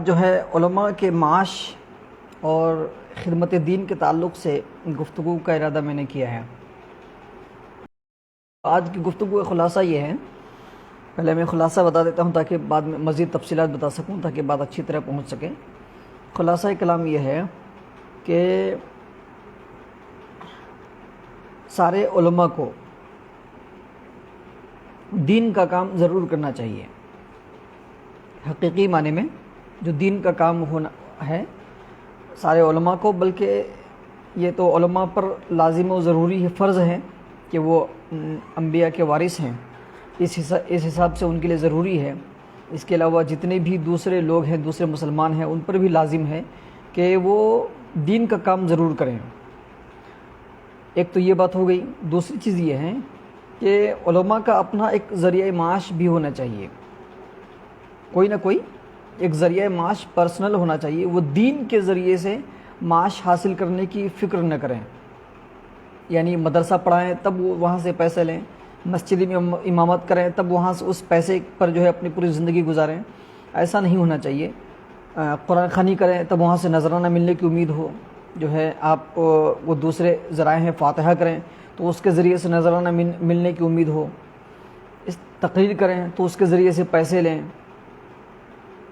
جو ہے علماء کے معاش اور خدمت دین کے تعلق سے گفتگو کا ارادہ میں نے کیا ہے۔ آج کی گفتگو کا خلاصہ یہ ہے، پہلے میں خلاصہ بتا دیتا ہوں تاکہ بعد میں مزید تفصیلات بتا سکوں، تاکہ بات اچھی طرح پہنچ سکے۔ خلاصہ کلام یہ ہے کہ سارے علماء کو دین کا کام ضرور کرنا چاہیے، حقیقی معنی میں جو دین کا کام ہونا ہے سارے علماء کو، بلکہ یہ تو علماء پر لازم و ضروری ہے، فرض ہے کہ وہ انبیاء کے وارث ہیں، اس حساب سے ان کے لیے ضروری ہے۔ اس کے علاوہ جتنے بھی دوسرے لوگ ہیں، دوسرے مسلمان ہیں، ان پر بھی لازم ہے کہ وہ دین کا کام ضرور کریں۔ ایک تو یہ بات ہو گئی۔ دوسری چیز یہ ہے کہ علماء کا اپنا ایک ذریعہ معاش بھی ہونا چاہیے، کوئی نہ کوئی ایک ذریعہ معاش پرسنل ہونا چاہیے۔ وہ دین کے ذریعے سے معاش حاصل کرنے کی فکر نہ کریں، یعنی مدرسہ پڑھائیں تب وہ وہاں سے پیسے لیں، مسجد میں امامت کریں تب وہاں سے اس پیسے پر جو ہے اپنی پوری زندگی گزاریں، ایسا نہیں ہونا چاہیے۔ قرآن خوانی کریں تب وہاں سے نذرانہ ملنے کی امید ہو، جو ہے آپ وہ دوسرے ذرائع ہیں، فاتحہ کریں تو اس کے ذریعے سے نذرانہ ملنے کی امید ہو، اس تقریر کریں تو اس کے ذریعے سے پیسے لیں۔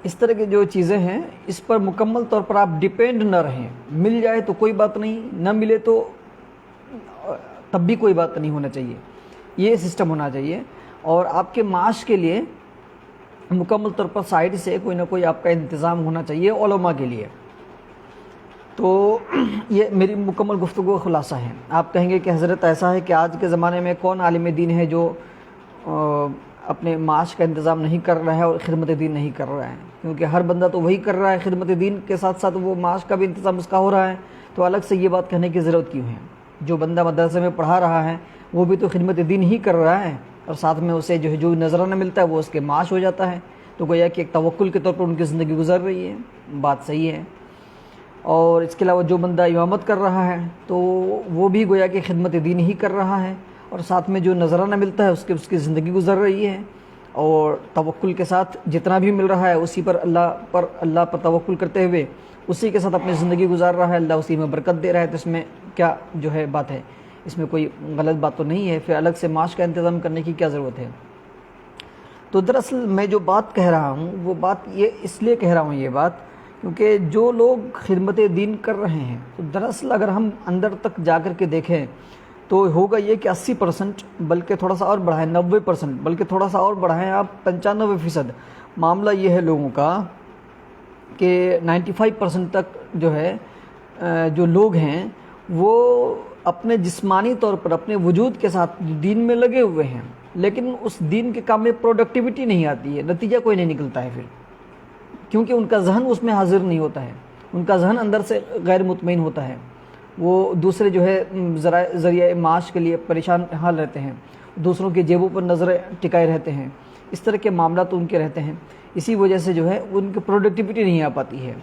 اس طرح کی جو چیزیں ہیں اس پر مکمل طور پر آپ ڈیپینڈ نہ رہیں۔ مل جائے تو کوئی بات نہیں، نہ ملے تو تب بھی کوئی بات نہیں ہونا چاہیے، یہ سسٹم ہونا چاہیے۔ اور آپ کے معاش کے لیے مکمل طور پر سائڈ سے کوئی نہ کوئی آپ کا انتظام ہونا چاہیے علماء کے لیے۔ تو یہ میری مکمل گفتگو کا خلاصہ ہے۔ آپ کہیں گے کہ حضرت ایسا ہے کہ آج کے زمانے میں کون عالم دین ہے جو اپنے معاش کا انتظام نہیں کر رہا ہے اور خدمت دین نہیں کر رہا ہے؟ کیونکہ ہر بندہ تو وہی کر رہا ہے، خدمت دین کے ساتھ ساتھ وہ معاش کا بھی انتظام اس کا ہو رہا ہے، تو الگ سے یہ بات کہنے کی ضرورت کیوں ہے؟ جو بندہ مدرسے میں پڑھا رہا ہے وہ بھی تو خدمت دین ہی کر رہا ہے، اور ساتھ میں اسے جو نذرانہ ملتا ہے وہ اس کے معاش ہو جاتا ہے، تو گویا کہ ایک توکل کے طور پر ان کی زندگی گزر رہی ہے، بات صحیح ہے۔ اور اس کے علاوہ جو بندہ امامت کر رہا ہے تو وہ بھی گویا کہ خدمت دین ہی کر رہا ہے، اور ساتھ میں جو نذرانہ ملتا ہے اس کی زندگی گزر رہی ہے، اور توکل کے ساتھ جتنا بھی مل رہا ہے اسی پر اللہ پر توکل کرتے ہوئے اسی کے ساتھ اپنی زندگی گزار رہا ہے، اللہ اسی میں برکت دے رہا ہے۔ تو اس میں کیا جو ہے بات ہے، اس میں کوئی غلط بات تو نہیں ہے، پھر الگ سے معاش کا انتظام کرنے کی کیا ضرورت ہے؟ تو دراصل میں جو بات کہہ رہا ہوں وہ بات یہ اس لیے کہہ رہا ہوں، یہ بات کیونکہ جو لوگ خدمت دین کر رہے ہیں تو دراصل اگر ہم اندر تک جا کر کے دیکھیں تو ہوگا یہ کہ 80%، بلکہ تھوڑا سا اور بڑھائیں 90%، بلکہ تھوڑا سا اور بڑھائیں آپ 95%، معاملہ یہ ہے لوگوں کا کہ 95% تک جو ہے جو لوگ ہیں وہ اپنے جسمانی طور پر اپنے وجود کے ساتھ دین میں لگے ہوئے ہیں، لیکن اس دین کے کام میں پروڈکٹیوٹی نہیں آتی ہے، نتیجہ کوئی نہیں نکلتا ہے، پھر کیونکہ ان کا ذہن اس میں حاضر نہیں ہوتا ہے، ان کا ذہن اندر سے غیر مطمئن ہوتا ہے، وہ دوسرے جو ہے ذریعہ معاش کے لیے پریشان حال رہتے ہیں، دوسروں کی جیبوں پر نظریں ٹکائے رہتے ہیں، اس طرح کے معاملات ان کے رہتے ہیں، اسی وجہ سے جو ہے ان کی پروڈکٹیوٹی نہیں آ پاتی ہے۔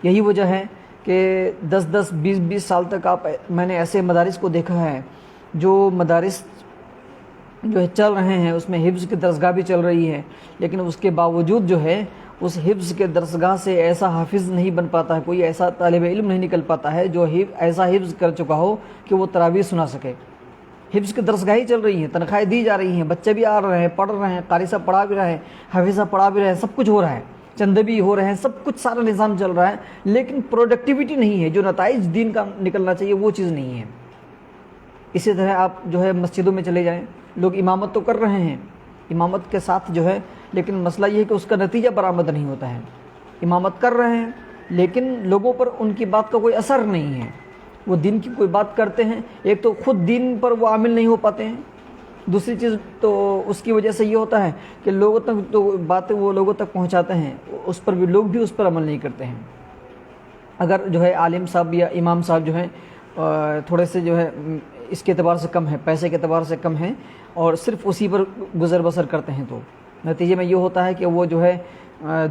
یہی وجہ ہے کہ 10-10 20-20 سال تک میں نے ایسے مدارس کو دیکھا ہے، جو مدارس جو ہے چل رہے ہیں اس میں حفظ کی درسگاہ بھی چل رہی ہے، لیکن اس کے باوجود جو ہے اس حفظ کے درسگاہ سے ایسا حافظ نہیں بن پاتا ہے، کوئی ایسا طالب علم نہیں نکل پاتا ہے جو ایسا حفظ کر چکا ہو کہ وہ تراویح سنا سکے۔ حفظ کی درسگاہیں چل رہی ہیں، تنخواہیں دی جا رہی ہیں، بچے بھی آ رہے ہیں، پڑھ رہے ہیں، قاری صاحب پڑھا بھی رہے ہیں، حافظ صاحب پڑھا بھی رہے ہیں، سب کچھ ہو رہا ہے، چندے بھی ہو رہے ہیں، سب کچھ سارا نظام چل رہا ہے، لیکن پروڈکٹیوٹی نہیں ہے، جو نتائج دین کا نکلنا چاہیے وہ چیز نہیں ہے۔ اسی طرح آپ جو ہے مسجدوں میں چلے جائیں، لوگ امامت تو کر رہے ہیں، امامت کے ساتھ جو ہے، لیکن مسئلہ یہ ہے کہ اس کا نتیجہ برآمد نہیں ہوتا ہے۔ امامت کر رہے ہیں لیکن لوگوں پر ان کی بات کا کوئی اثر نہیں ہے، وہ دین کی کوئی بات کرتے ہیں، ایک تو خود دین پر وہ عامل نہیں ہو پاتے ہیں، دوسری چیز تو اس کی وجہ سے یہ ہوتا ہے کہ لوگوں تک تو باتیں وہ لوگوں تک پہنچاتے ہیں، اس پر بھی لوگ بھی اس پر عمل نہیں کرتے ہیں۔ اگر جو ہے عالم صاحب یا امام صاحب جو ہیں تھوڑے سے جو ہے اس کے اعتبار سے کم ہے، پیسے کے اعتبار سے کم ہیں، اور صرف اسی پر گزر بسر کرتے ہیں، تو نتیجے میں یہ ہوتا ہے کہ وہ جو ہے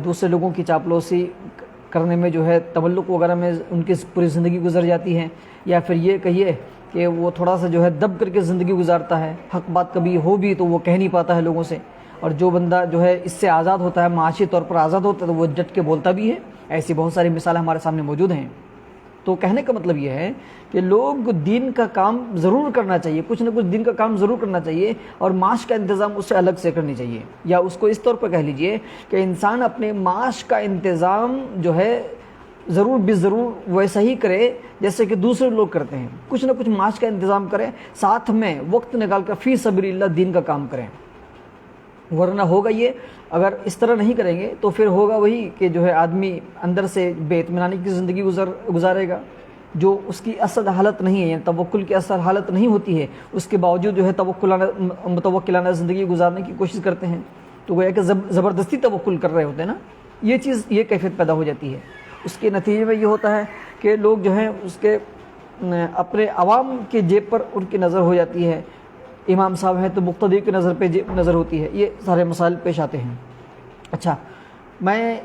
دوسرے لوگوں کی چاپلوسی کرنے میں جو ہے تملق وغیرہ میں ان کی پوری زندگی گزر جاتی ہے، یا پھر یہ کہیے کہ وہ تھوڑا سا جو ہے دب کر کے زندگی گزارتا ہے، حق بات کبھی ہو بھی تو وہ کہہ نہیں پاتا ہے لوگوں سے، اور جو بندہ جو ہے اس سے آزاد ہوتا ہے، معاشی طور پر آزاد ہوتا ہے، تو وہ ڈٹ کے بولتا بھی ہے ایسی بہت ساری مثالیں ہمارے سامنے موجود ہیں۔ تو کہنے کا مطلب یہ ہے کہ لوگ دین کا کام ضرور کرنا چاہیے، کچھ نہ کچھ دین کا کام ضرور کرنا چاہیے، اور معاش کا انتظام اس سے الگ سے کرنی چاہیے، یا اس کو اس طور پر کہہ لیجئے کہ انسان اپنے معاش کا انتظام جو ہے ضرور ضرور ویسا ہی کرے جیسے کہ دوسرے لوگ کرتے ہیں، کچھ نہ کچھ معاش کا انتظام کریں، ساتھ میں وقت نکال کر فی سبیل اللہ دین کا کام کریں، ورنہ ہوگا یہ اگر اس طرح نہیں کریں گے تو پھر ہوگا وہی کہ جو ہے آدمی اندر سے بے اطمینانی کی زندگی گزارے گا، جو اس کی اصل حالت نہیں ہے، یعنی توکل کی اصل حالت نہیں ہوتی ہے، اس کے باوجود جو ہے متوکلانہ زندگی گزارنے کی کوشش کرتے ہیں، تو گویا کہ زبردستی توکل کر رہے ہوتے ہیں نا، یہ چیز یہ کیفیت پیدا ہو جاتی ہے۔ اس کے نتیجے میں یہ ہوتا ہے کہ لوگ جو ہیں اس کے اپنے عوام کے جیب پر ان کی نظر ہو جاتی ہے، امام صاحب ہیں تو مقتدی کی نظر پہ نظر ہوتی ہے، یہ سارے مسائل پیش آتے ہیں۔ اچھا، میں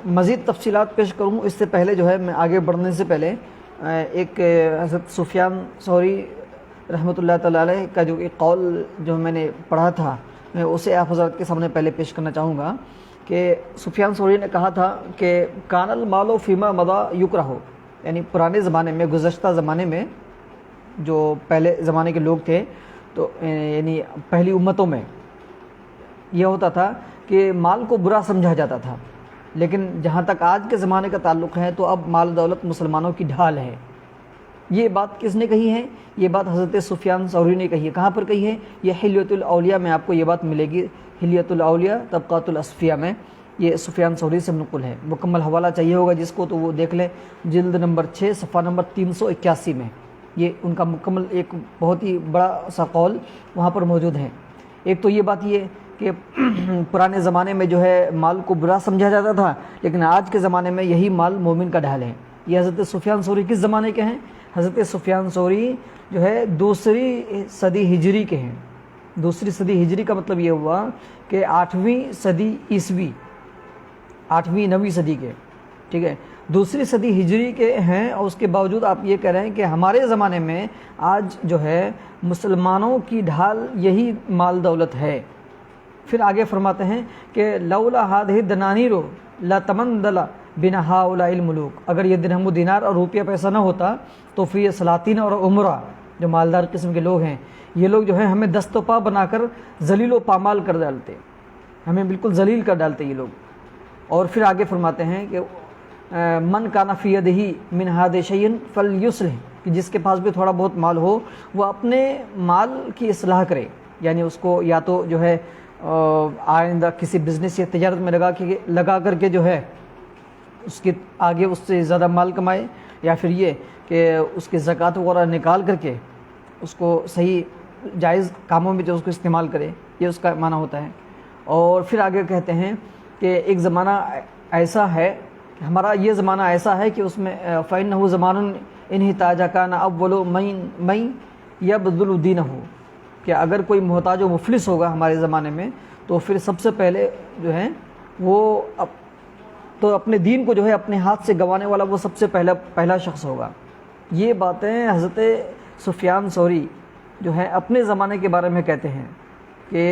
مزید تفصیلات پیش کروں اس سے پہلے جو ہے میں آگے بڑھنے سے پہلے ایک حضرت سفیان ثوری رحمۃ اللہ تعالیٰ علیہ کا جو ایک قول جو میں نے پڑھا تھا، میں اسے آپ حضرات کے سامنے پہلے پیش کرنا چاہوں گا کہ سفیان ثوری نے کہا تھا کہ کان المال فیما مضا یکرہ، یعنی پرانے زمانے میں، گزشتہ زمانے میں جو پہلے زمانے کے لوگ تھے، تو یعنی پہلی امتوں میں یہ ہوتا تھا کہ مال کو برا سمجھا جاتا تھا، لیکن جہاں تک آج کے زمانے کا تعلق ہے تو اب مال دولت مسلمانوں کی ڈھال ہے۔ یہ بات کس نے کہی ہے؟ یہ بات حضرت سفیان ثوری نے کہی ہے۔ کہاں پر کہی ہے؟ یہ حلیۃ الاولیاء میں آپ کو یہ بات ملے گی، حلیۃ الاولیاء طبقات الاصفیاء میں یہ سفیان ثوری سے منقول ہے۔ مکمل حوالہ چاہیے ہوگا جس کو تو وہ دیکھ لیں، جلد نمبر 6 صفحہ نمبر 381 میں یہ ان کا مکمل ایک بہت ہی بڑا سا قول وہاں پر موجود ہے۔ ایک تو یہ بات یہ کہ پرانے زمانے میں جو ہے مال کو برا سمجھا جاتا تھا، لیکن آج کے زمانے میں یہی مال مومن کا ڈھال ہے۔ یہ حضرت سفیان ثوری کس زمانے کے ہیں؟ حضرت سفیان ثوری جو ہے دوسری صدی ہجری کے ہیں۔ دوسری صدی ہجری کا مطلب یہ ہوا کہ 8ویں صدی عیسوی، 8ویں 9ویں صدی کے، ٹھیک ہے، دوسری صدی ہجری کے ہیں، اور اس کے باوجود آپ یہ کہہ رہے ہیں کہ ہمارے زمانے میں آج جو ہے مسلمانوں کی ڈھال یہی مال دولت ہے۔ پھر آگے فرماتے ہیں کہ لولا هذه الدنانیر لتمندل بنا هؤلاء الملوک، اگر یہ درہم و دینار اور روپیہ پیسہ نہ ہوتا تو پھر یہ سلاطین اور عمرا جو مالدار قسم کے لوگ ہیں، یہ لوگ جو ہے ہمیں دست و پا بنا کر ذلیل و پامال کر ڈالتے، ہمیں بالکل ذلیل کر ڈالتے یہ لوگ۔ اور پھر آگے فرماتے ہیں کہ من کان فی یدہ من ھذا شیء فلیصلح، کہ جس کے پاس بھی تھوڑا بہت مال ہو وہ اپنے مال کی اصلاح کرے، یعنی اس کو یا تو جو ہے آئندہ کسی بزنس یا تجارت میں لگا کر کے جو ہے اس کے آگے اس سے زیادہ مال کمائے، یا پھر یہ کہ اس کے زکوٰۃ وغیرہ نکال کر کے اس کو صحیح جائز کاموں میں جو اس کو استعمال کرے، یہ اس کا معنی ہوتا ہے۔ اور پھر آگے کہتے ہیں کہ ایک زمانہ ایسا ہے، ہمارا یہ زمانہ ایسا ہے کہ اس میں فَإِنَّهُ زَمَانٌ إِنْ احْتَاجَ كَانَ أَوَّلُ مَن يَبْذُلُ دِينَهُ، کہ اگر کوئی محتاج و مفلس ہوگا ہمارے زمانے میں تو پھر سب سے پہلے جو ہے وہ تو اپنے دین کو جو ہے اپنے ہاتھ سے گنوانے والا وہ سب سے پہلا شخص ہوگا۔ یہ باتیں حضرت سفیان ثوری جو ہے اپنے زمانے کے بارے میں کہتے ہیں کہ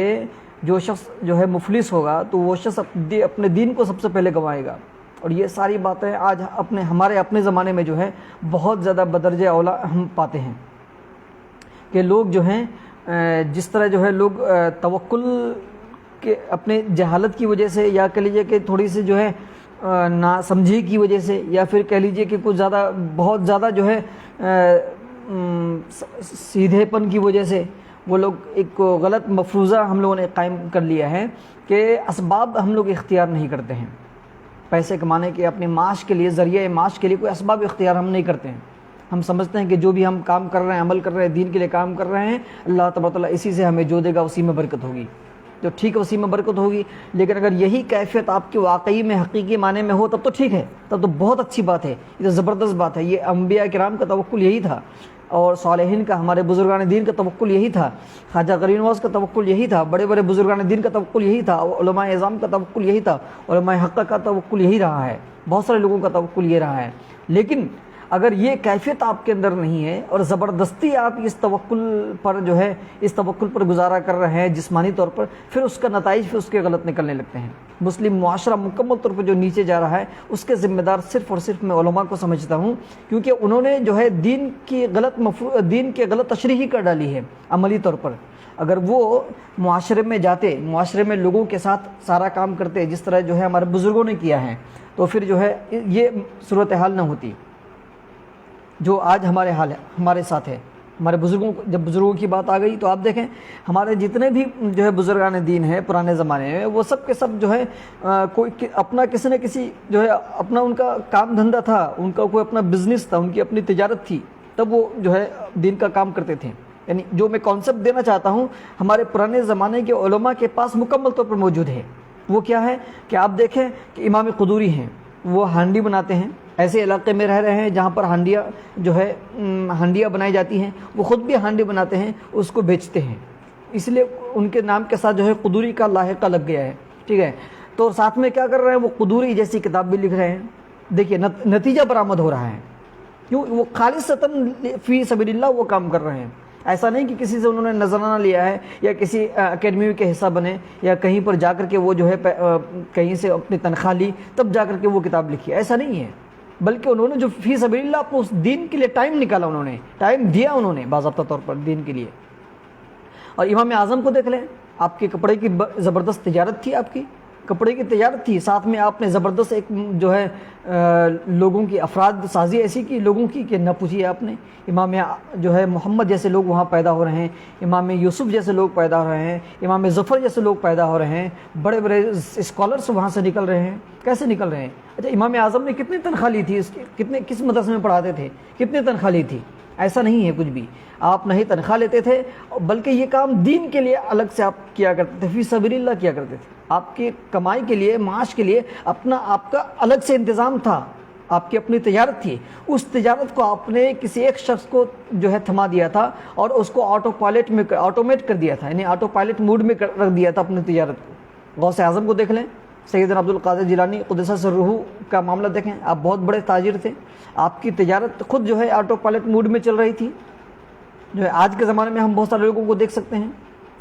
جو شخص جو ہے مفلس ہوگا تو وہ شخص اپنے دین کو سب سے پہلے گنوائے گا۔ اور یہ ساری باتیں آج ہمارے اپنے زمانے میں جو ہے بہت زیادہ بدرجہ اولا ہم پاتے ہیں کہ لوگ جو ہیں جس طرح جو ہے لوگ توکل کے اپنے جہالت کی وجہ سے، یا کہہ لیجیے کہ تھوڑی سی جو ہے ناسمجھی کی وجہ سے، یا پھر کہہ لیجیے کہ کچھ زیادہ بہت زیادہ جو ہے سیدھے پن کی وجہ سے وہ لوگ ایک غلط مفروضہ ہم لوگوں نے قائم کر لیا ہے کہ اسباب ہم لوگ اختیار نہیں کرتے ہیں پیسے کمانے کے، اپنے معاش کے لیے، ذریعہ معاش کے لیے کوئی اسباب اختیار ہم نہیں کرتے ہیں۔ ہم سمجھتے ہیں کہ جو بھی ہم کام کر رہے ہیں، عمل کر رہے ہیں، دین کے لیے کام کر رہے ہیں، اللہ تبارک و تعالیٰ اسی سے ہمیں جو دے گا اسی میں برکت ہوگی، تو ٹھیک ہے اسی میں برکت ہوگی۔ لیکن اگر یہی کیفیت آپ کے واقعی میں حقیقی معنی میں ہو تب تو ٹھیک ہے، تب تو بہت اچھی بات ہے، یہ تو زبردست بات ہے۔ یہ انبیاء کرام کا توکل یہی تھا، اور صالحین کا، ہمارے بزرگان دین کا توکل یہی تھا، خواجہ غریب نواز کا توکل یہی تھا، بڑے بڑے بزرگان دین کا توکل یہی تھا، علماء اعظام کا توکل یہی تھا، علماء حق کا توکل یہی رہا ہے، بہت سارے لوگوں کا توکل یہ رہا ہے۔ لیکن اگر یہ کیفیت آپ کے اندر نہیں ہے اور زبردستی آپ اس توکل پر جو ہے اس توکل پر گزارا کر رہے ہیں جسمانی طور پر، پھر اس کا نتائج پھر اس کے غلط نکلنے لگتے ہیں۔ مسلم معاشرہ مکمل طور پر جو نیچے جا رہا ہے اس کے ذمہ دار صرف اور صرف میں علماء کو سمجھتا ہوں، کیونکہ انہوں نے جو ہے دین کی غلط تشریح کر ڈالی ہے عملی طور پر۔ اگر وہ معاشرے میں جاتے، معاشرے میں لوگوں کے ساتھ سارا کام کرتے جس طرح جو ہے ہمارے بزرگوں نے کیا ہے، تو پھر جو ہے یہ صورتحال نہ ہوتی جو آج ہمارے ساتھ ہے۔ ہمارے بزرگوں جب بزرگوں کی بات آ گئی تو آپ دیکھیں ہمارے جتنے بھی جو ہے بزرگان دین ہیں پرانے زمانے میں، وہ سب کے سب جو ہے کوئی اپنا کسی نہ کسی جو ہے اپنا ان کا کام دھندہ تھا، ان کا کوئی اپنا بزنس تھا، ان کی اپنی تجارت تھی، تب وہ جو ہے دین کا کام کرتے تھے۔ یعنی جو میں کانسیپٹ دینا چاہتا ہوں ہمارے پرانے زمانے کے علماء کے پاس مکمل طور پر موجود ہے۔ وہ کیا ہے کہ آپ دیکھیں کہ امام قدوری ہیں، وہ ہانڈی بناتے ہیں، ایسے علاقے میں رہ رہے ہیں جہاں پر ہانڈیاں بنائی جاتی ہیں، وہ خود بھی ہانڈی بناتے ہیں، اس کو بیچتے ہیں، اس لیے ان کے نام کے ساتھ جو ہے قدوری کا لاحقہ لگ گیا ہے، ٹھیک ہے۔ تو ساتھ میں کیا کر رہے ہیں، وہ قدوری جیسی کتاب بھی لکھ رہے ہیں۔ دیکھیے نتیجہ برآمد ہو رہا ہے، کیوں؟ وہ خالصتاً فی سبیل اللہ وہ کام کر رہے ہیں۔ ایسا نہیں کہ کسی سے انہوں نے نذرانہ لیا ہے یا کسی اکیڈمی کے حصہ بنے یا کہیں پر جا کر کے وہ جو ہے کہیں سے اپنی تنخواہ لی تب جا کر کے وہ کتاب لکھی، ایسا نہیں ہے، بلکہ انہوں نے جو فی سبیل اللہ اپنے اس دین کے لیے ٹائم نکالا، انہوں نے ٹائم دیا، انہوں نے باضابطہ طور پر دین کے لیے۔ اور امام اعظم کو دیکھ لیں، آپ کے کپڑے کی زبردست تجارت تھی، آپ کی کپڑے کی تجارت تھی، ساتھ میں آپ نے زبردست ایک جو ہے لوگوں کی افراد سازی ایسی کی لوگوں کی کہ نہ پوچھیے آپ نے۔ امام جو ہے محمد جیسے لوگ وہاں پیدا ہو رہے ہیں، امام یوسف جیسے لوگ پیدا ہو رہے ہیں، امام ظفر جیسے لوگ پیدا ہو رہے ہیں، بڑے بڑے اسکالرس وہاں سے نکل رہے ہیں۔ کیسے نکل رہے ہیں؟ اچھا، امام اعظم نے کتنی تنخواہ لی تھی، کس مدرسے میں پڑھاتے تھے، کتنی تنخواہ لی تھی؟ ایسا نہیں ہے کچھ بھی، آپ نہیں تنخواہ لیتے تھے، بلکہ یہ کام دین کے لیے الگ سے آپ کیا کرتے تھے، فی سبیل اللہ کیا کرتے تھے۔ آپ کی کمائی کے لیے، معاش کے لیے آپ کا الگ سے انتظام تھا، آپ کی اپنی تجارت تھی، اس تجارت کو آپ نے کسی ایک شخص کو جو ہے تھما دیا تھا اور اس کو آٹومیٹ کر دیا تھا، یعنی آٹو پائلٹ موڈ میں رکھ دیا تھا اپنی تجارت کو۔ غوث اعظم کو دیکھ لیں، سیدنا عبد القادر جیلانی قدس سرہ کا معاملہ دیکھیں، آپ بہت بڑے تاجر تھے، آپ کی تجارت خود جو ہے آٹو پائلٹ موڈ میں چل رہی تھی۔ جو ہے آج کے زمانے میں ہم بہت سارے لوگوں کو دیکھ سکتے ہیں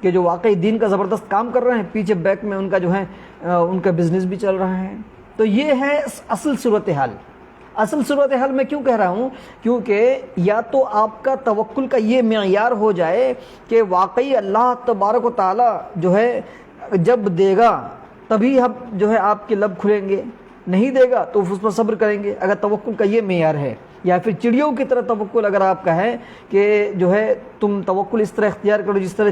کہ جو واقعی دین کا زبردست کام کر رہے ہیں، پیچھے بیک میں ان کا جو ہے ان کا بزنس بھی چل رہا ہے۔ تو یہ ہے اصل صورتحال۔ اصل صورتحال میں کیوں کہہ رہا ہوں؟ کیونکہ یا تو آپ کا توکل کا یہ معیار ہو جائے کہ واقعی اللہ تبارک و تعالی جو ہے جب دے گا تبھی ہم جو ہے آپ کے لب کھلیں گے، نہیں دے گا تو اس پر صبر کریں گے، اگر توکل کا یہ معیار ہے۔ یا پھر چڑیوں کی طرح توکل اگر آپ کا ہے کہ جو ہے تم توکل اس طرح اختیار کرو جس طرح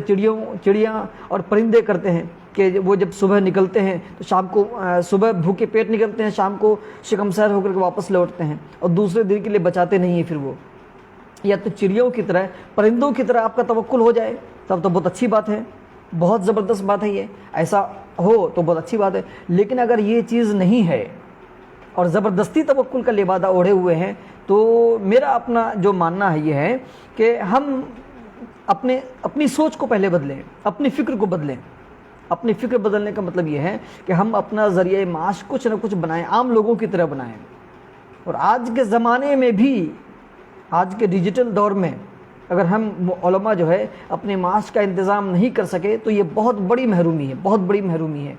چڑیاں اور پرندے کرتے ہیں کہ وہ جب صبح نکلتے ہیں تو شام کو صبح بھوکے پیٹ نکلتے ہیں، شام کو شکم سیر ہو کر کے واپس لوٹتے ہیں اور دوسرے دن کے لیے بچاتے نہیں ہیں پھر وہ۔ یا تو چڑیوں کی طرح، پرندوں کی طرح آپ کا توکل ہو جائے تب تو بہت اچھی بات ہے، بہت زبردست بات ہے، یہ ایسا ہو تو بہت اچھی بات ہے۔ لیکن اگر یہ چیز نہیں ہے اور زبردستی توکل کا لبادہ اوڑھے ہوئے ہیں تو میرا اپنا جو ماننا ہے یہ ہے کہ ہم اپنی سوچ کو پہلے بدلیں، اپنی فکر کو بدلیں۔ اپنی فکر بدلنے کا مطلب یہ ہے کہ ہم اپنا ذریعہ معاش کچھ نہ کچھ بنائیں، عام لوگوں کی طرح بنائیں۔ اور آج کے زمانے میں بھی، آج کے ڈیجیٹل دور میں اگر ہم علماء جو ہے اپنے معاش کا انتظام نہیں کر سکے تو یہ بہت بڑی محرومی ہے، بہت بڑی محرومی ہے۔